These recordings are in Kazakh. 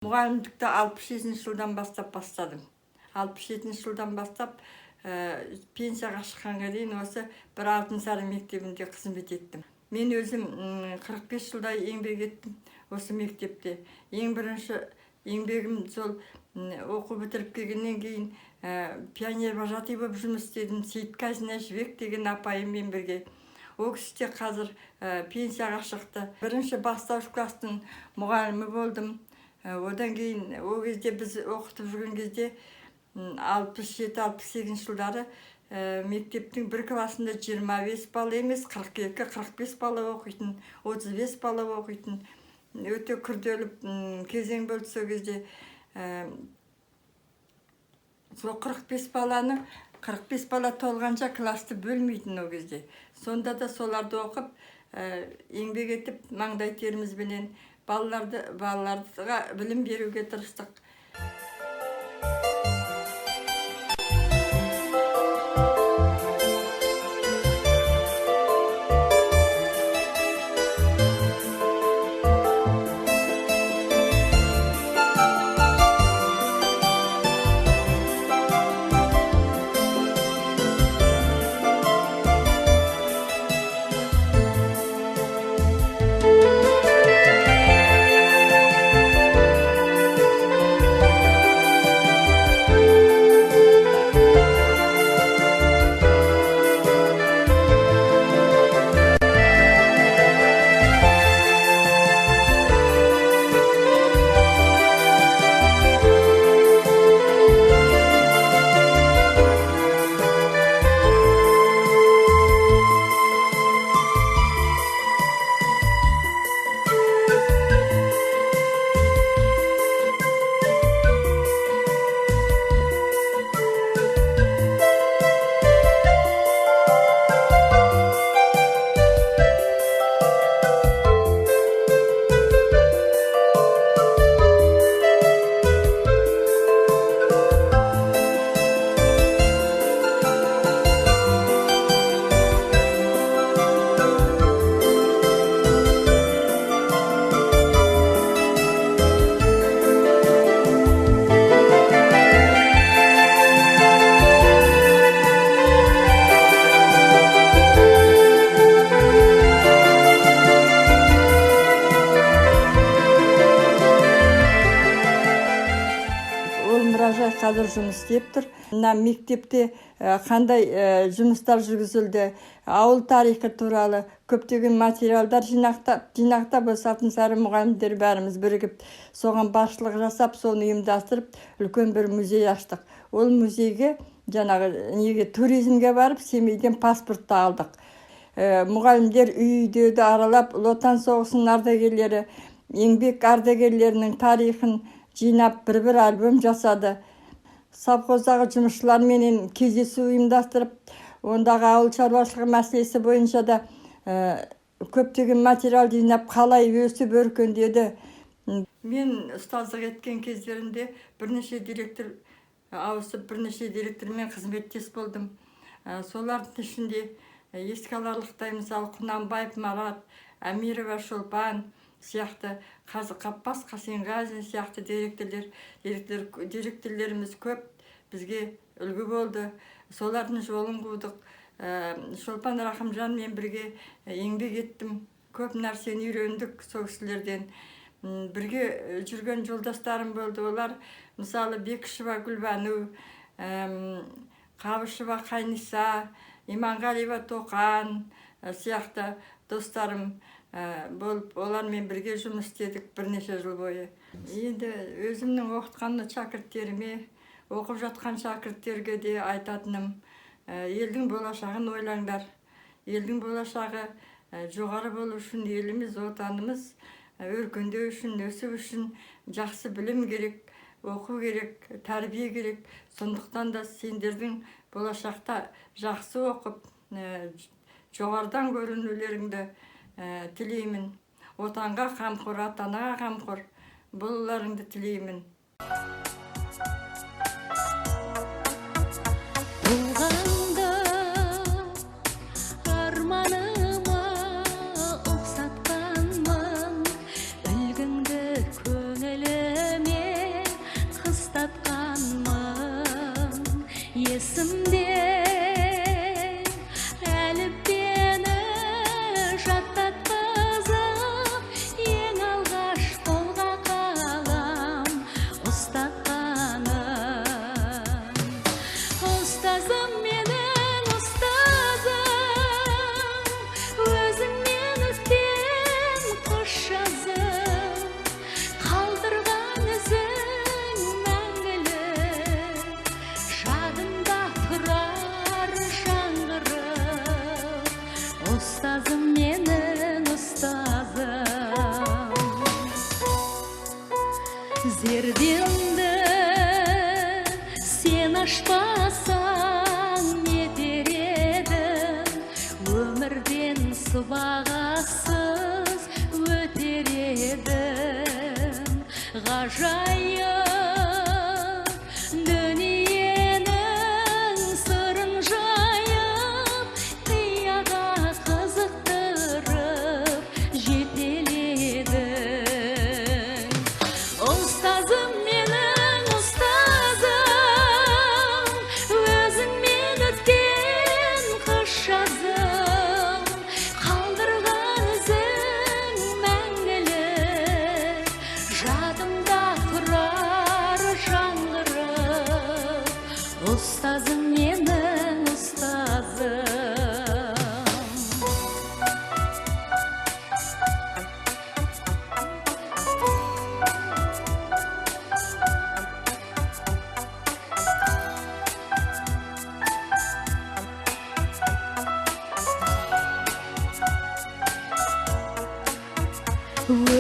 Мұғалімдікті 67 жылдан бастап бастадым. 67 жылдан бастап пенсияға шыққанға дейін осы бір Алтынсары мектебінде қызмет еттім. Мен өзім 45 жылдай еңбек еттім осы мектепте. Ең бірінші еңбегім сол оқу бітіріп келгеннен кейін пионер вожатый болып жұмыс істедім. Сейітқазина Жібек деген апайыммен бірге. Ол кісі де қазір пенсияға шықты. Бірінші бастауыш кластың мұғалімі болдым. Одан кейін ол кезде біз оқытып жүрген кезде 67-68 жылдары мектептің бір классында 25 бала емес, 42-45 бала оқитын, 35 бала оқитын. Өте күрделі кезең болды сол кезде. Сол 45 бала толғанша класты бөлмейтін ол кезде. Сонда да соларды оқып, еңбек етіп, маңдай терімізбенен балаларға білім беруге тырыстық. Қазір жұмыс істеп тұр. Мектепте қандай жұмыстар жүргізілді, ауыл тарихы туралы көптеген материалдар жинақтап, осы Алтынсары мұғалімдер бәріміз бірігіп, соған басшылық жасап, соны ұйымдастырып, үлкен бір музей аштық. Ол музейге туризмге барып, Семейден паспортты алдық. Мұғалімдер үй-үйді аралап, Отан соғысының ардагерлері, еңбек ардагерлерінің тарихын жинап, бір альбом жасады. Совхоздағы жұмысшылармен кездесу ұйымдастырып, ондағы ауыл шаруашылығы мәселесі бойынша да көптеген материал жинап, қалай өсіп өркендеді. Мен ұстаздық еткен кездерінде бірнеше директор ауысып, бірнеше директормен қызметтес болдым. Солардың ішінде еске аларлықтай, мысалы, Құнанбаев Марат, Әмирова Шолпан сияқты, Қаппас Қасенғазин сияқты директорлеріміз көп бізге үлгі болды. Солардың жолын қудық. Шолпан Рахымжанмен бірге еңбек еттім. Көп нәрсені үйрендік сол кісілерден. Бірге жүрген жолдастарым болды. Олар, мысалы, Бекішева Гүлбану, Қабышева Қайниса, Иманғалиева Тоқан сияқты достарым болып, олармен бірге жұмыс істедік бірнеше жыл бойы. Енді өзімнің оқытқан шәкірттеріме, оқып жатқан шәкірттерге де айтатыным, елдің болашағын ойлаңдар. Елдің болашағы жоғары болу үшін еліміз, отанымыз өркендеу үшін, өсу үшін жақсы білім керек, оқу керек, тәрбие керек. Сондықтан да сендердің болашақта жақсы оқып, жоғарыдан көрінулеріңді тілеймін. Отанға қамқор, атанаға қамқор болуларыңды тілеймін. Арманыма ұқсатқанмын, үлгіңді көңіліме зердеңді сен ашпасаң нетер едің, өмірден сыбағасыз өтер едің. Ғажайып дүниенің сырын жайып, қияға қызықтырып жетеледің. Ұстазым менің ұстазым, өзіңмен өткен қыш жазым, қалдырған ізің мәңгілік, жадымда тұрар жаңғырып. Ұстазым менің ұстазым.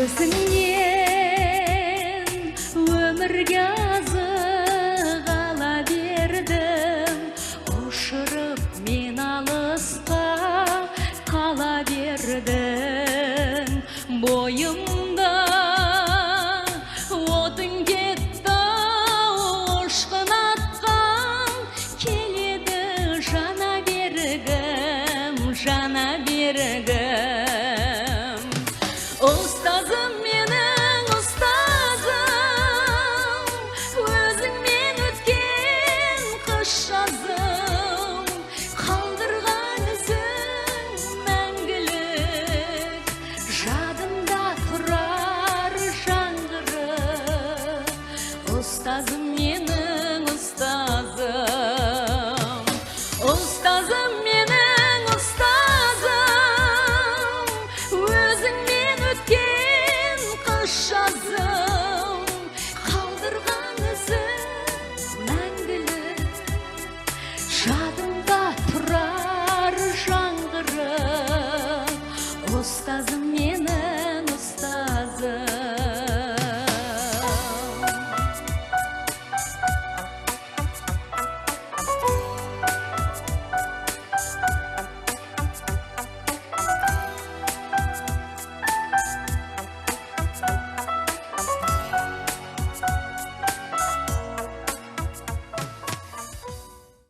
Өзіңнен өмірге